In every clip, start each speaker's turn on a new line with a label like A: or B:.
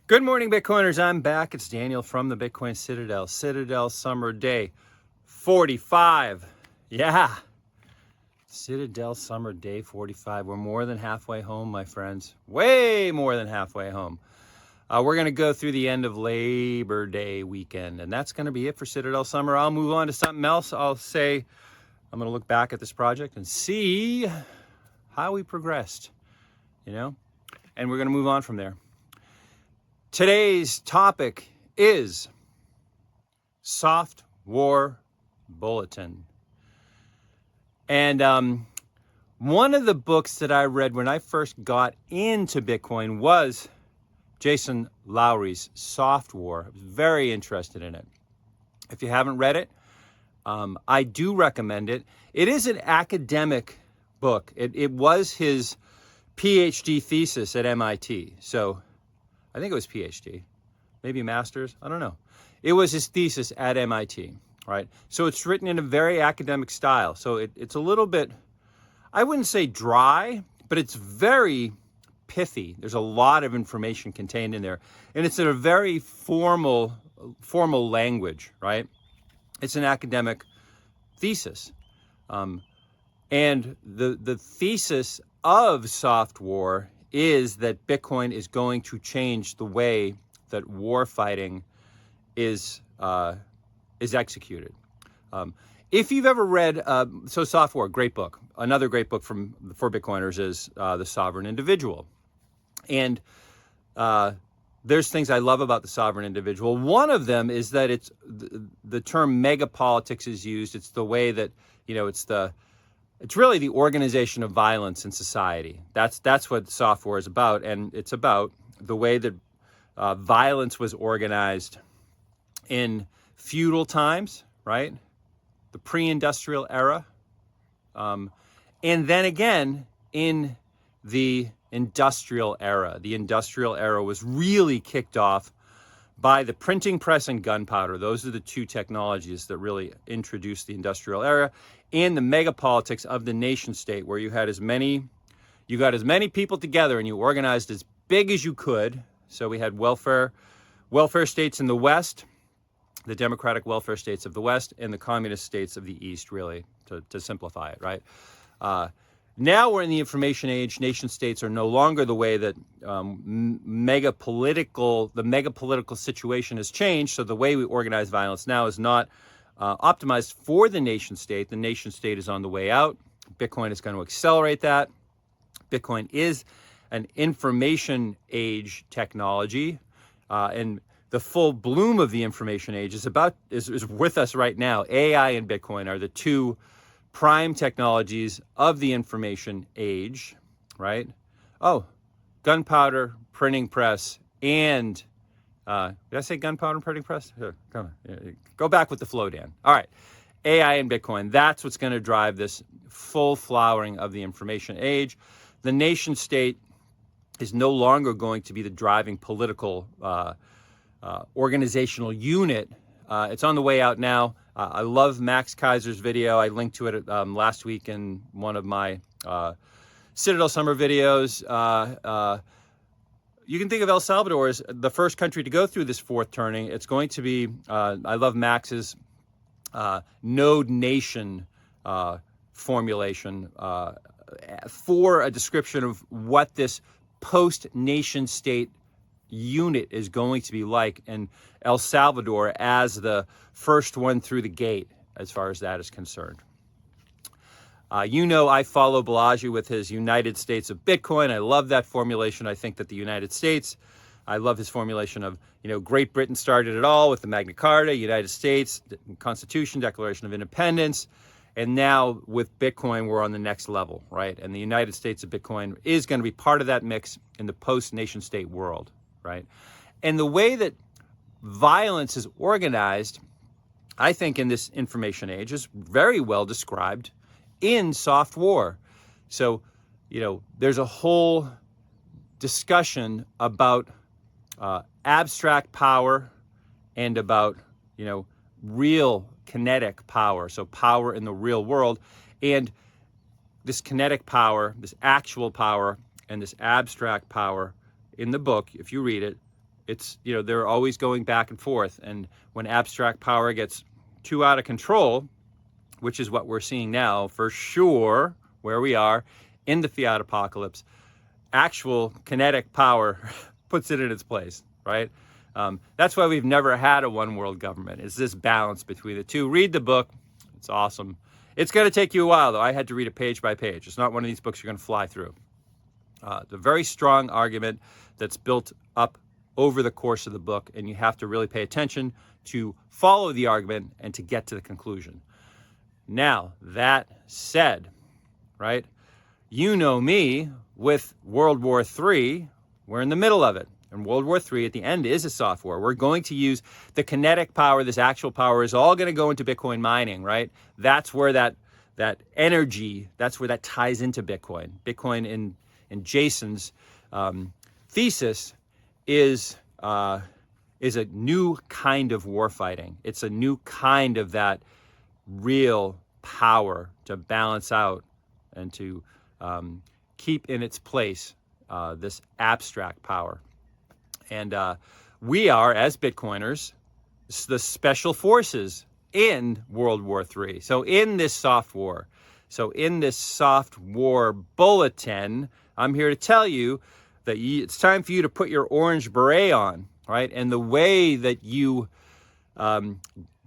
A: Good morning, Bitcoiners. I'm back. It's Daniel from the Bitcoin Citadel. Citadel Summer Day 45. Yeah. Citadel Summer Day 45. We're more than halfway home, my friends. Way more than halfway home. We're going to go through the end of Labor Day weekend, and that's going to be it for Citadel Summer. I'll move on to something else. I'll say I'm going to look back at this project and see how we progressed, and we're going to move on from there. Today's topic is Soft War Bulletin. And one of the books that I read when I first got into Bitcoin was Jason Lowery's Soft War. I was very interested in it. If you haven't read it, I do recommend it. It is an academic book. It was his PhD thesis at MIT. So I think it was PhD, maybe master's, I don't know. It was his thesis at MIT, right? So it's written in a very academic style. So it's a little bit, I wouldn't say dry, but it's very pithy. There's a lot of information contained in there. And it's in a very formal language, right? It's an academic thesis. And the thesis of Soft War is that Bitcoin is going to change the way that war fighting is executed. If you've ever read, Soft War, great book. Another great book for Bitcoiners is The Sovereign Individual. And there's things I love about The Sovereign Individual. One of them is that it's the term megapolitics is used. It's the way that, it's really the organization of violence in society. That's what Soft War is about, and it's about the way that violence was organized in feudal times, right? The pre-industrial era, and then again in the industrial era. The industrial era was really kicked off by the printing press and gunpowder. Those are the two technologies that really introduced the industrial era, and the megapolitics of the nation state, where you got as many people together and you organized as big as you could. So we had welfare states in the West, the democratic welfare states of the West, and the communist states of the East, really, to simplify it, right? Now we're in the information age. Nation states are no longer the way that the megapolitical situation has changed. So the way we organize violence now is not optimized for the nation state. The nation state is on the way out. Bitcoin is going to accelerate that. Bitcoin is an information age technology, and the full bloom of the information age is with us right now. AI and Bitcoin are the two prime technologies of the information age, right? Oh, gunpowder, printing press, and did I say gunpowder and printing press? Here, come on, go back with the flow, Dan. All right, AI and Bitcoin, that's what's going to drive this full flowering of the information age. The nation state is no longer going to be the driving political organizational unit. It's on the way out now. I love Max Kaiser's video. I linked to it last week in one of my Citadel Summer videos. You can think of El Salvador as the first country to go through this fourth turning. It's going to be, I love Max's node nation formulation for a description of what this post-nation state unit is going to be like, and El Salvador as the first one through the gate as far as that is concerned. I follow Balaji with his United States of Bitcoin. I love that formulation. I think that the United States, I love his formulation of, Great Britain started it all with the Magna Carta, United States, Constitution, Declaration of Independence, and now with Bitcoin, we're on the next level, right? And the United States of Bitcoin is going to be part of that mix in the post-nation state world, right? And the way that violence is organized, I think in this information age, is very well described in Soft War. So, there's a whole discussion about abstract power and about, real kinetic power. So power in the real world. And this kinetic power, this actual power, and this abstract power in the book, if you read it, It's, they're always going back and forth. And when abstract power gets too out of control, which is what we're seeing now for sure, where we are in the fiat apocalypse, actual kinetic power puts it in its place, right? That's why we've never had a one world government. It's this balance between the two. Read the book. It's awesome. It's going to take you a while, though. I had to read it page by page. It's not one of these books you're going to fly through. It's a very strong argument that's built up over the course of the book, and you have to really pay attention to follow the argument and to get to the conclusion. Now, that said, right, you know me with World War III, we're in the middle of it. And World War III at the end is a soft war. We're going to use the kinetic power, this actual power is all going to go into Bitcoin mining, right? That's where that energy, that's where that ties into Bitcoin. Bitcoin in Jason's thesis is a new kind of war fighting. It's a new kind of that real power to balance out and to keep in its place this abstract power. And we are, as Bitcoiners, the special forces in World War III. So in this soft war, bulletin, I'm here to tell you that it's time for you to put your orange beret on, right? And the way that you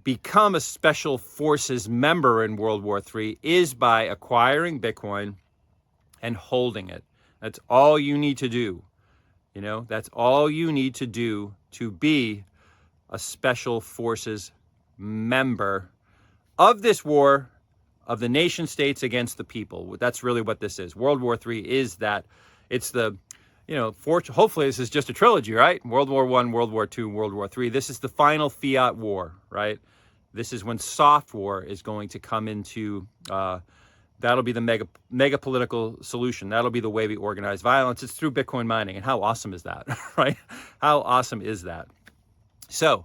A: become a special forces member in World War III is by acquiring Bitcoin and holding it. That's all you need to do. That's all you need to do to be a special forces member of this war of the nation states against the people. That's really what this is. World War III is that. It's the, hopefully this is just a trilogy, right? World War I, World War II, World War III. This is the final fiat war, right? This is when soft war is going to come into, that'll be the mega political solution. That'll be the way we organize violence. It's through Bitcoin mining. And how awesome is that, right? How awesome is that? So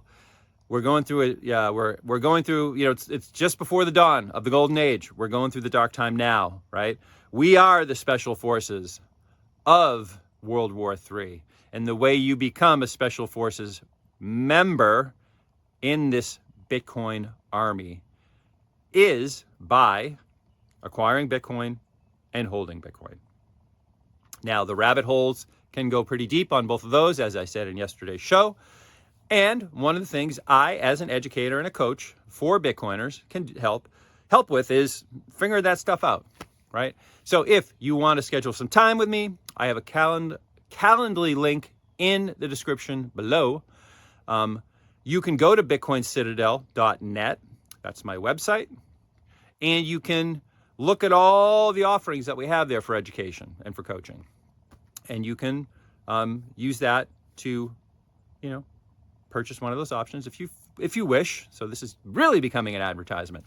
A: we're going through it. Yeah, we're going through, it's just before the dawn of the golden age. We're going through the dark time now, right? We are the special forces of World War III. And the way you become a special forces member in this Bitcoin army is by acquiring Bitcoin and holding Bitcoin. Now, the rabbit holes can go pretty deep on both of those, as I said in yesterday's show. And one of the things I, as an educator and a coach for Bitcoiners, can help with is figure that stuff out, right? So if you want to schedule some time with me, I have a Calendly link in the description below. You can go to bitcoincitadel.net. That's my website. And you can look at all the offerings that we have there for education and for coaching. And you can use that to, purchase one of those options if you wish. So this is really becoming an advertisement.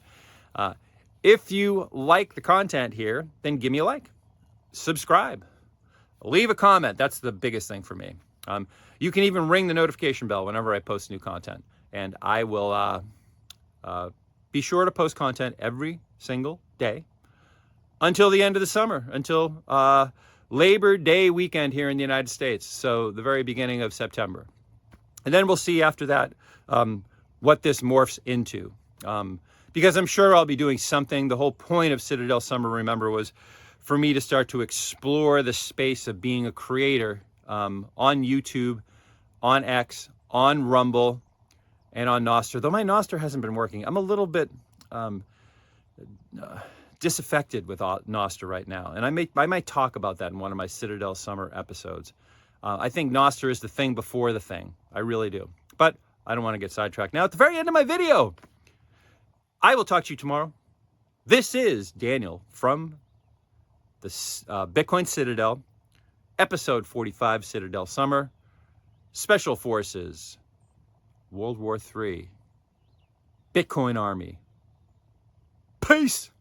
A: If you like the content here, then give me a like, subscribe, leave a comment. That's the biggest thing for me. You can even ring the notification bell whenever I post new content. And I will be sure to post content every single day until the end of the summer, until Labor Day weekend here in the United States. So the very beginning of September. And then we'll see after that what this morphs into. Because I'm sure I'll be doing something. The whole point of Citadel Summer, remember, was for me to start to explore the space of being a creator on YouTube, on X, on Rumble, and on Nostr. Though my Nostr hasn't been working. I'm a little bit disaffected with Nostr right now. And I might talk about that in one of my Citadel Summer episodes. I think Nostr is the thing before the thing. I really do. But I don't want to get sidetracked now. At the very end of my video, I will talk to you tomorrow. This is Daniel from the Bitcoin Citadel, episode 45, Citadel Summer, Special Forces, World War III, Bitcoin Army. Peace.